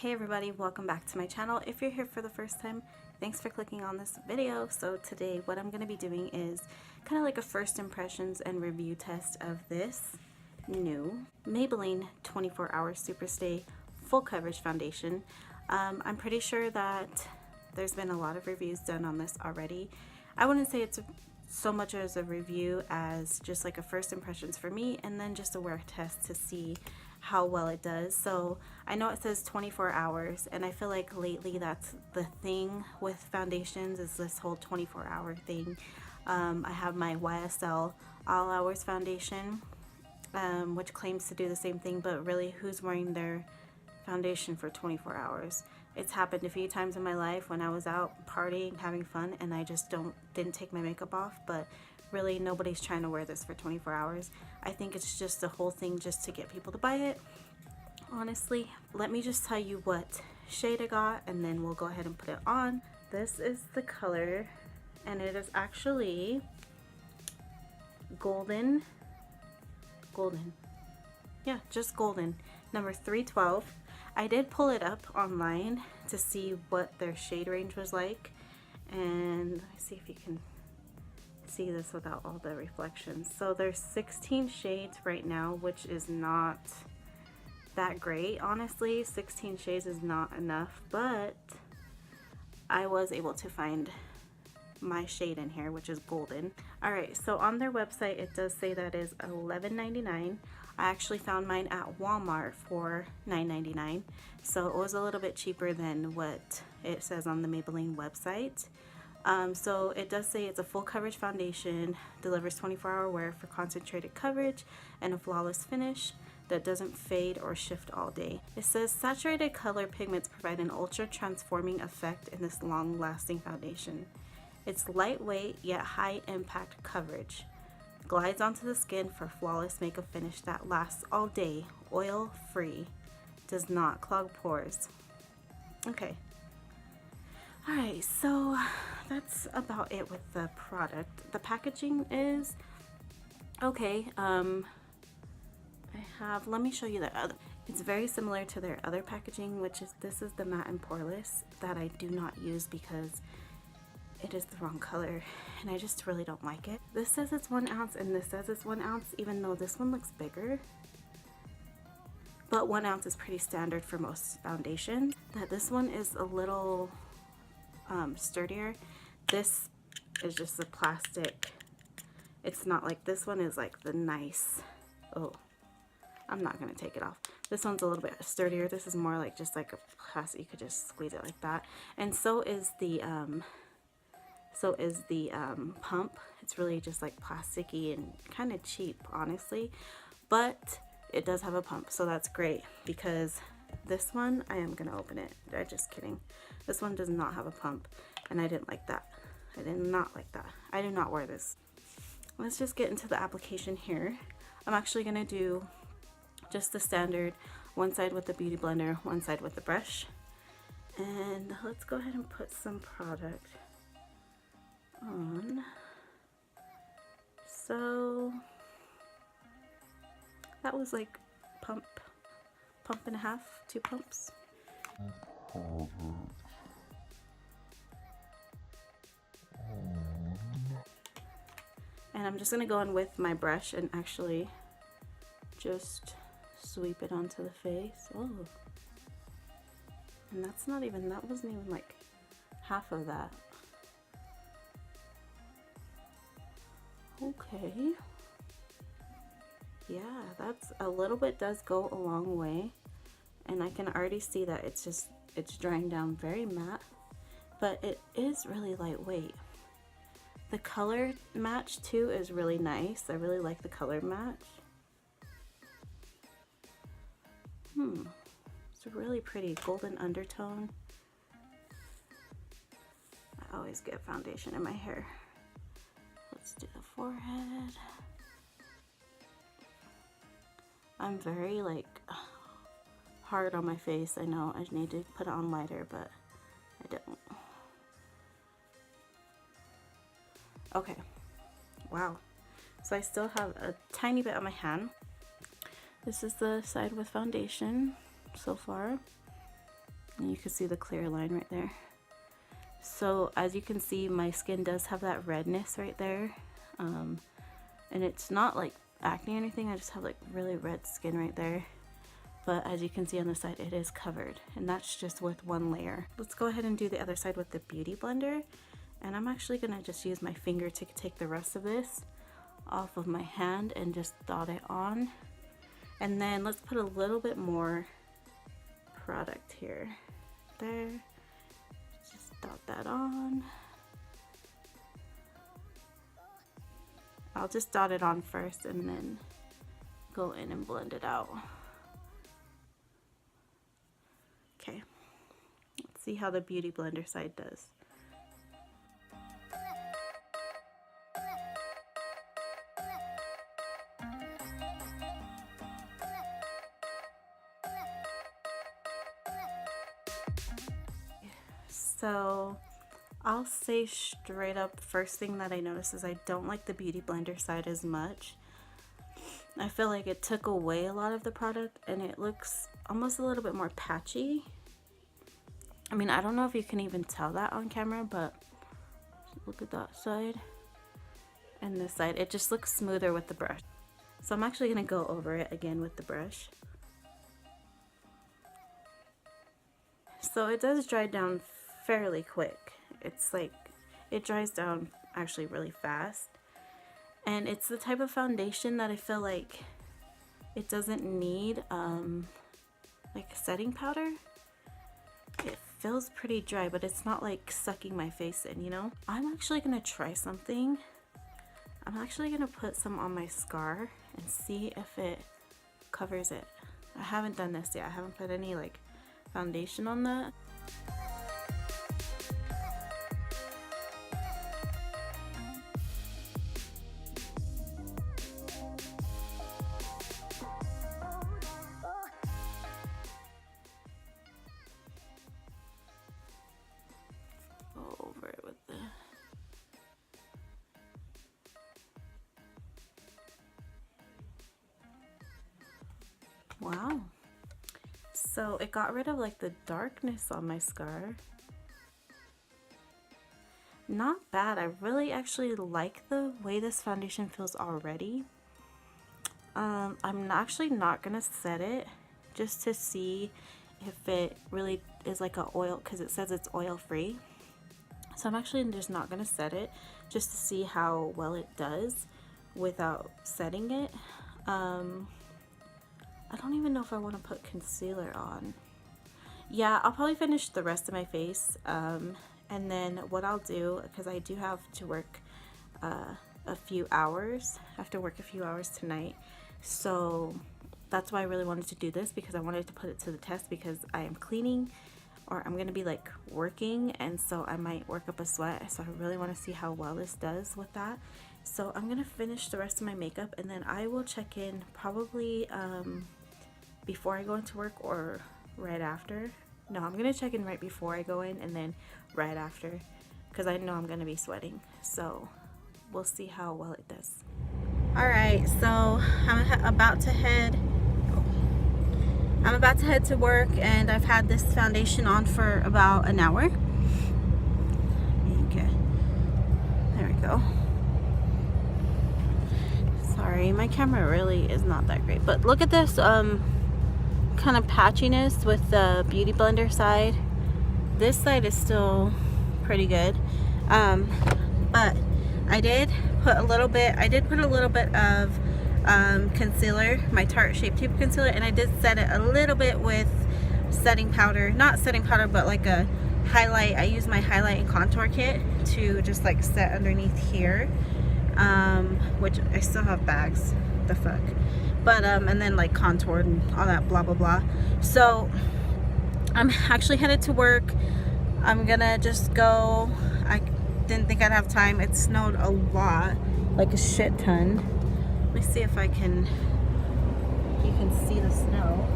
Hey everybody, welcome back to my channel. If you're here for the first time, thanks for clicking on this video. So today what I'm going to be doing is kind of like a first impressions and review test of this new Maybelline 24 Hour Superstay Full Coverage Foundation. I'm pretty sure that there's been a lot of reviews done on this already. I wouldn't say it's so much as a review as just like a first impressions for me, and then just a wear test to see how well it does. So I know it says 24 hours, and I feel like lately that's the thing with foundations, is this whole 24-hour thing. I have my YSL All Hours foundation, which claims to do the same thing, but really, who's wearing their foundation for 24 hours? It's happened a few times in my life when I was out partying, having fun, and I just didn't take my makeup off, but really nobody's trying to wear this for 24 hours. I think it's just a whole thing just to get people to buy it, honestly. Let me just tell you what shade I got, and then we'll go ahead and put it on. This is the color, and it is actually golden. Yeah, just golden, number 312. I did pull it up online to see what their shade range was like, and let's see if you can see this without all the reflections. So there's 16 shades right now, which is not that great, honestly. 16 shades is not enough, but I was able to find my shade in here, which is golden. Alright, so on their website it does say that is $11.99. I actually found mine at Walmart for $9.99, so it was a little bit cheaper than what it says on the Maybelline website. So it does say it's a full coverage foundation, delivers 24-hour wear for concentrated coverage and a flawless finish that doesn't fade or shift all day. It says saturated color pigments provide an ultra transforming effect in this long-lasting foundation. It's lightweight yet high impact coverage. Glides onto the skin for flawless makeup finish that lasts all day, oil free, does not clog pores. Okay. Alright, so that's about it with the product. The packaging is okay. Let me show you the other. It's very similar to their other packaging, which is, this is the matte and poreless that I do not use because it is the wrong color and I just really don't like it. This says it's 1 ounce and this says it's 1 ounce, even though this one looks bigger. But 1 ounce is pretty standard for most foundations. This one is a little sturdier. This is just the plastic. It's not like this one is like the nice, oh, I'm not gonna take it off. This one's a little bit sturdier. This is more like just like a plastic, you could just squeeze it like that. And so is the pump. It's really just like plasticky and kind of cheap, honestly, but it does have a pump, so that's great, because this one, I am gonna open it. I'm just kidding. This one does not have a pump, and I didn't like that. I did not like that. I do not wear this. Let's just get into the application here. I'm actually gonna do just the standard, one side with the beauty blender, one side with the brush. And let's go ahead and put some product on. So that was like pump and a half, 2 pumps. And I'm just gonna go in with my brush and actually just sweep it onto the face. Oh, and that wasn't even like half of that. Okay, yeah, that's a little bit, does go a long way, and I can already see that it's drying down very matte, but it is really lightweight. The color match too is really nice. I really like the color match. It's a really pretty golden undertone. I always get foundation in my hair. Let's do the forehead. I'm very like hard on my face. I know I need to put it on lighter, but I don't. Okay, wow. So I still have a tiny bit on my hand. This is the side with foundation so far. And you can see the clear line right there. So as you can see, my skin does have that redness right there. And it's not like acne or anything, I just have like really red skin right there. But as you can see on the side, it is covered, and that's just with one layer. Let's go ahead and do the other side with the Beauty Blender. And I'm actually gonna just use my finger to take the rest of this off of my hand and just dot it on. And then let's put a little bit more product here. There. Just dot that on. I'll just dot it on first and then go in and blend it out. Okay, let's see how the Beauty Blender side does. So I'll say straight up, first thing that I noticed is I don't like the Beauty Blender side as much. I feel like it took away a lot of the product and it looks almost a little bit more patchy. I mean, I don't know if you can even tell that on camera, but look at that side and this side. It just looks smoother with the brush. So I'm actually going to go over it again with the brush. So it does dry down fairly quick. It's like, it dries down actually really fast. And it's the type of foundation that I feel like it doesn't need like a setting powder. It feels pretty dry, but it's not like sucking my face in, you know? I'm actually gonna try something. I'm actually gonna put some on my scar and see if it covers it. I haven't done this yet. I haven't put any like foundation on that. Wow, so it got rid of like the darkness on my scar. Not bad. I really actually like the way this foundation feels already. I'm actually not gonna set it just to see if it really is like a oil, because it says it's oil free. So I'm actually just not gonna set it just to see how well it does without setting it. I don't even know if I want to put concealer on. Yeah, I'll probably finish the rest of my face. And then what I'll do, because I do have to work a few hours. I have to work a few hours tonight. So that's why I really wanted to do this, because I wanted to put it to the test, because I am cleaning, or I'm going to be like working, and so I might work up a sweat. So I really want to see how well this does with that. So I'm going to finish the rest of my makeup, and then I will check in probably before I go into work or right after. No, I'm going to check in right before I go in and then right after, because I know I'm going to be sweating. So we'll see how well it does. Alright, so I'm about to head to work, and I've had this foundation on for about an hour. Okay, there we go. Sorry, my camera really is not that great, but look at this kind of patchiness with the Beauty Blender side. This side is still pretty good, but I did put a little bit of concealer, my Tarte Shape Tape concealer, and I did set it a little bit with setting powder, not setting powder, but like a highlight. I use my highlight and contour kit to just like set underneath here, which I still have bags, the fuck, but and then like contoured and all that blah blah blah. So I'm actually headed to work. I'm gonna just go. I didn't think I'd have time. It snowed a lot, like a shit ton. Let me see if you can see the snow.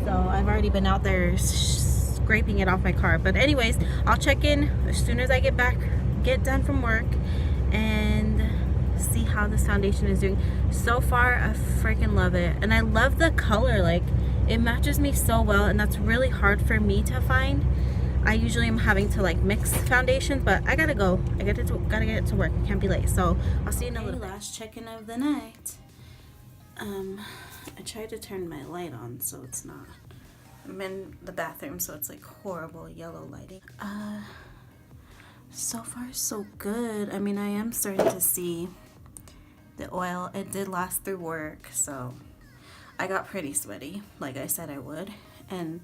So I've already been out there scraping it off my car. But anyways, I'll check in as soon as I get done from work, and see how this foundation is doing. So far, I freaking love it. And I love the color. Like, It matches me so well, and that's really hard for me to find. I usually am having to like mix foundations, but I gotta go. I gotta get it to work. I can't be late. So I'll see you in a little bit. Last check-in of the night. I tried to turn my light on so it's not. I'm in the bathroom, so it's like horrible yellow lighting. So far so good. I mean, I am starting to see the oil. It did last through work, so I got pretty sweaty, like I said I would. And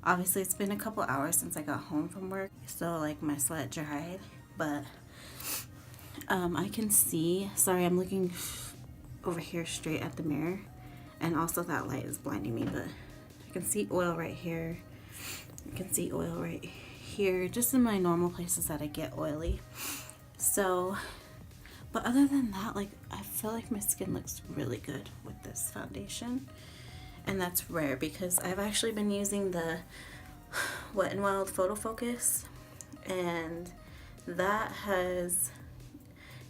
obviously it's been a couple hours since I got home from work, so like my sweat dried. But I can see, sorry, I'm looking over here straight at the mirror, and also that light is blinding me, but I can see oil right here. I can see oil right here, just in my normal places that I get oily. So, but other than that, like, I feel like my skin looks really good with this foundation, and that's rare because I've actually been using the Wet n Wild Photo Focus, and that has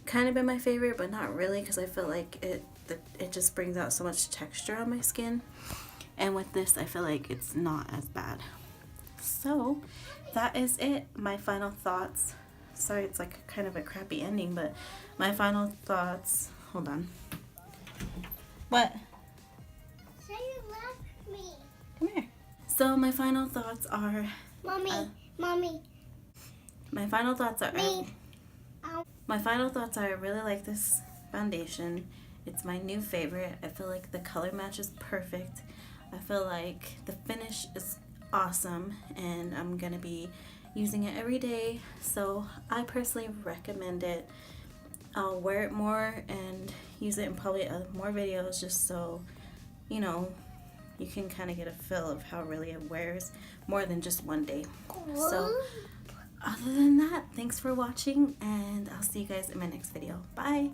kind of been my favorite, but not really, because I feel like it just brings out so much texture on my skin, and with this I feel like it's not as bad. So that is it. My final thoughts. Sorry, it's like kind of a crappy ending, but my final thoughts. Hold on. What? Say you love me. Come here. So my final thoughts are. Mommy. Mommy. My final thoughts are. Me. My final thoughts are I really like this foundation. It's my new favorite. I feel like the color match is perfect. I feel like the finish is awesome, and I'm gonna be using it every day, so I personally recommend it. I'll wear it more and use it in probably more videos, just so you know you can kind of get a feel of how really it wears more than just one day. So other than that, thanks for watching, and I'll see you guys in my next video. Bye.